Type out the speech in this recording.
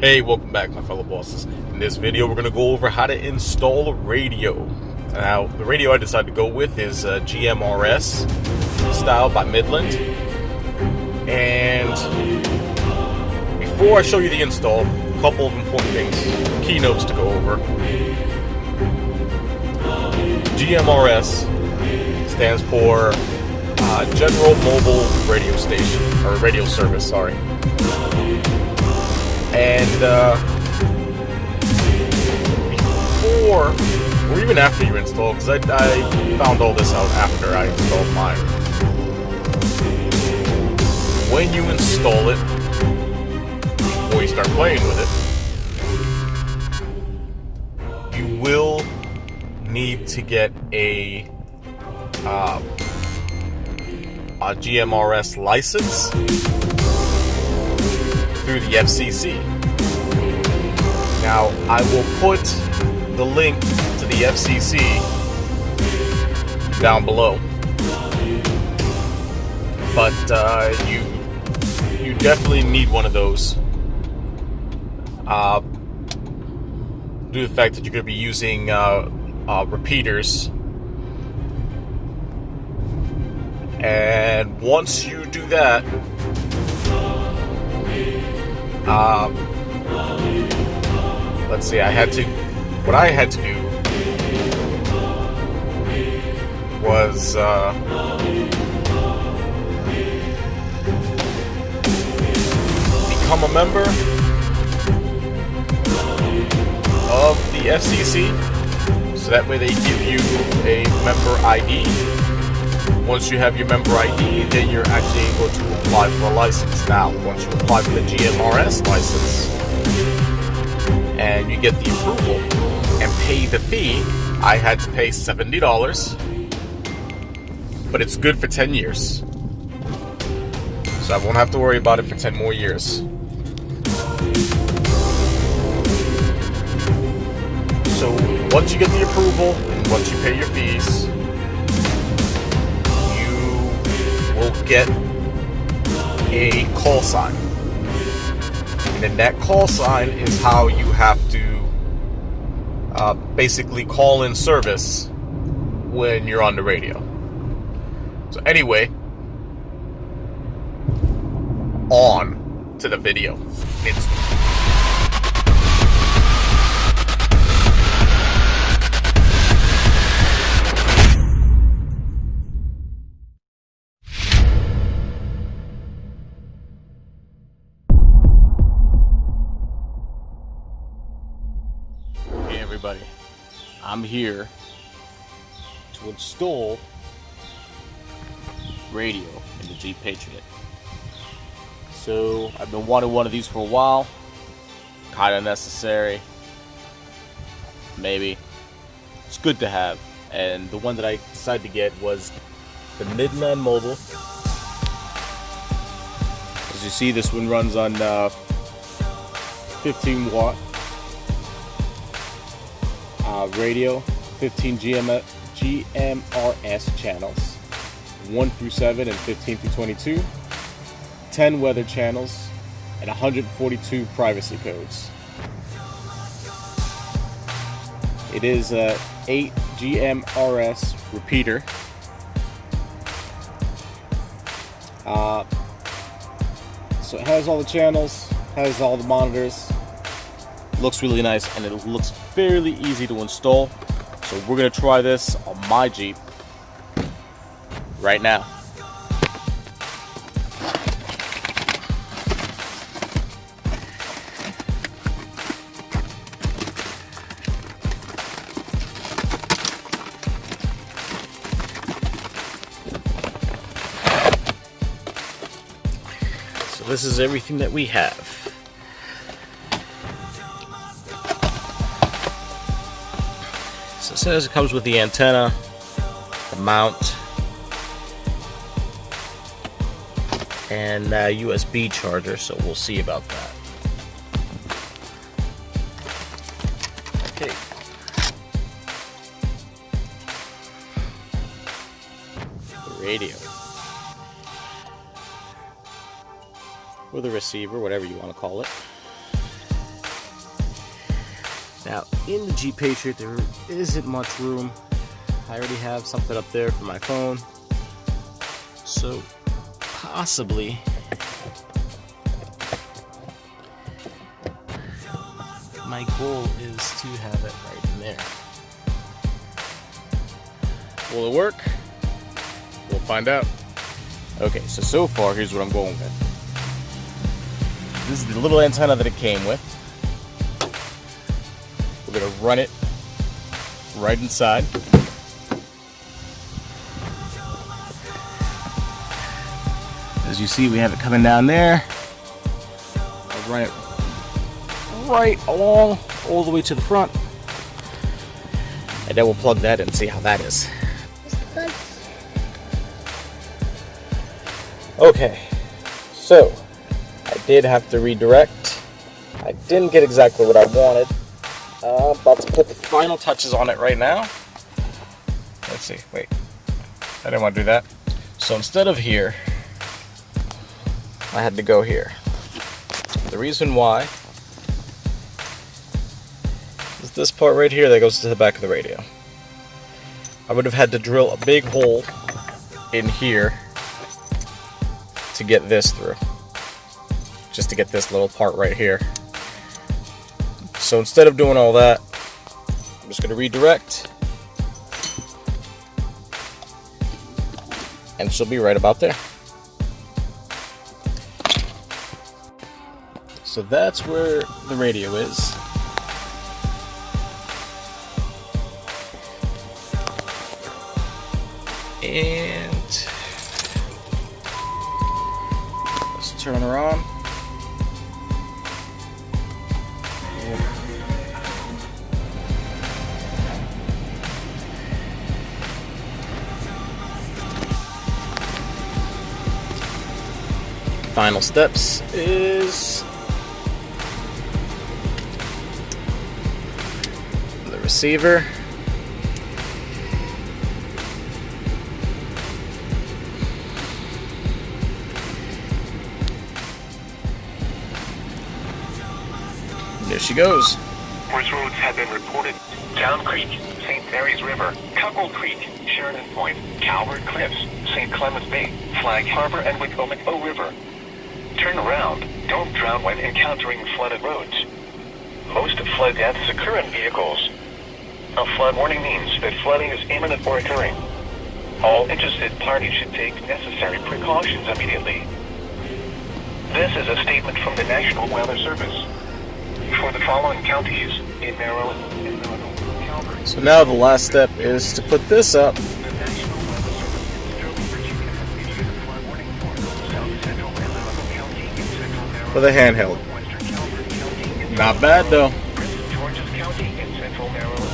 Hey, welcome back, my fellow bosses. In this video, we're going to go over how to install a radio. Now, the radio I decided to go with is GMRS style by Midland. And before I show you the install, a couple of important things, keynotes to go over. GMRS stands for General Mobile Radio Station, or Radio Service, sorry. And before, or even after you install, because I found all this out after I installed mine. When you install it, before you start playing with it, you will need to get a GMRS license through the FCC. Now, I will put the link to the FCC down below, but you definitely need one of those due to the fact that you're going to be using repeaters. And once you do that, let's see, what I had to do was become a member of the FCC, so that way they give you a member ID. Once you have your member ID, then you're actually able to apply for a license. Now, once you apply for the GMRS license and you get the approval and pay the fee, I had to pay $70, but it's good for 10 years. So I won't have to worry about it for 10 more years. So once you get the approval and once you pay your fees, will get a call sign, and then that call sign is how you have to basically call in service when you're on the radio. So anyway, on to the video. Everybody, I'm here to install radio in the Jeep Patriot. So I've been wanting one of these for a while. Kind of necessary, maybe. It's good to have. And the one that I decided to get was the Midland Mobile. As you see, this one runs on 15 watt radio, 15 GMRS channels, 1 through 7 and 15 through 22, 10 weather channels, and 142 privacy codes. It is a 8 GMRS repeater. So it has all the channels, has all the monitors. Looks really nice, and it looks fairly easy to install. So we're going to try this on my Jeep right now. So this is everything that we have. It says it comes with the antenna, the mount, and a USB charger, so we'll see about that. Okay. The radio. Or the receiver, whatever you want to call it. Now, in the Jeep Patriot, there isn't much room. I already have something up there for my phone. So, possibly, my goal is to have it right in there. Will it work? We'll find out. Okay, so far, here's what I'm going with. This is the little antenna that it came with. We're gonna run it right inside. As you see, we have it coming down there. I'll run it right along, all the way to the front. And then we'll plug that in and see how that is. Okay, so I did have to redirect. I didn't get exactly what I wanted. I'm about to put the final touches on it right now. Let's see, wait. I didn't want to do that. So instead of here, I had to go here. The reason why is this part right here that goes to the back of the radio. I would have had to drill a big hole in here to get this through. Just to get this little part right here. So instead of doing all that, I'm just going to redirect. And she'll be right about there. So that's where the radio is. And let's turn her on. Final steps is the receiver. There she goes. Worse roads have been reported. Down Creek, St. Mary's River, Cuckold Creek, Sheridan Point, Calvert Cliffs, St. Clements Bay, Flag Harbor, and Wicomico River. Turn around. Don't drown when encountering flooded roads. Most flood deaths occur in vehicles. A flood warning means that flooding is imminent or occurring. All interested parties should take necessary precautions immediately. This is a statement from the National Weather Service. For the following counties in Maryland and Illinois, Calvert. So now the last step is to put this up. The National Weather Service in Sterling, Virginia has issued a flood warning for South Central and Loudoun County in Central Maryland. For the handheld. Western Calvert County in Not bad though. Prince George's County in Central Maryland.